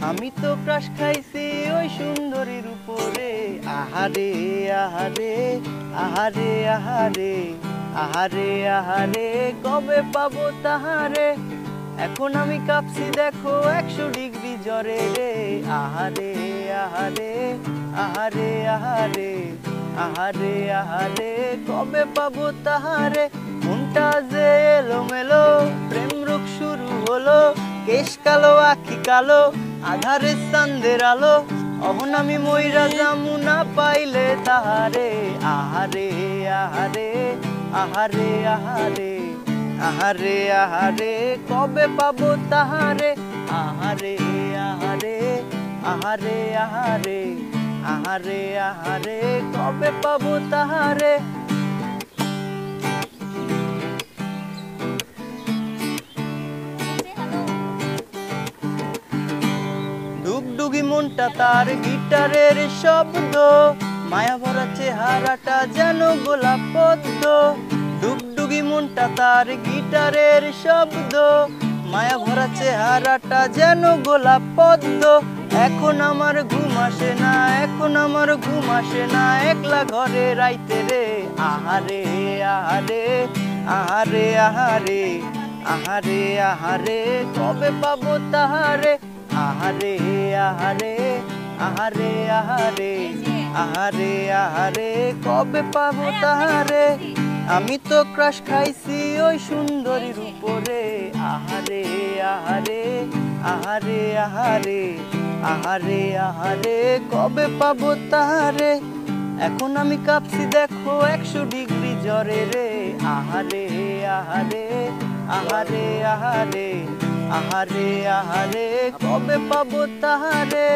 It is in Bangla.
আমি তো ক্রাশ খাইছি ওই সুন্দরীর উপরে। আহারে আহারে আহারে আহারে আহারে আহারে কবে পাবো তাহারে। এখন আমি কাঁপছি দেখো 100 ডিগ্রি জ্বরে রে। আহারে আহারে আহারে আহারে আহারে আহারে কবে পাবো তাহারে। মনটা যে এলোমেলো, প্রেম রোগ শুরু হলো। কেশ কালো আখি কালো, আধারে চাঁদের আলো। অহন আমি মইরা যামু না পাইলে তাহারে। আহারে আহারে আহারে আহারে আহারে আহারে কবে পাবো তাহারে। আহারে আহারে আহারে আহারে আহারে আহারে কবে পাবো তাহারে। ডুগডুগি মনটা তার গিটারের শব্দ, মায়া ভরা চেহারাটা যেন গোলাপ পদ্ম। ডুগডুগি মনটা তার গিটারের শব্দ, মায়া ভরা চেহারাটা যেন গোলাপ পদ্ম। এখন আমার ঘুম আসে না, এখন আমার ঘুম আসে না, একলা ঘরে রাইতে রে। আহারে আহারে আহারে আহারে আহারে আহারে কবে পাবো তাহারে। আহারে আহারে আহারে আহারে আহারে আহারে কবে পাবো তাহারে। আমি তো ক্রাশ খাইছি ওই সুন্দরীর উপরে। আহারে আহারে আহারে আহারে আহারে আহারে কবে পাবো তাহারে। এখন আমি কাঁপছি দেখো 100 ডিগ্রি জ্বরে রে। আহারে আহারে আহারে আহারে আহারে আহারে কবে পাবো তাহারে।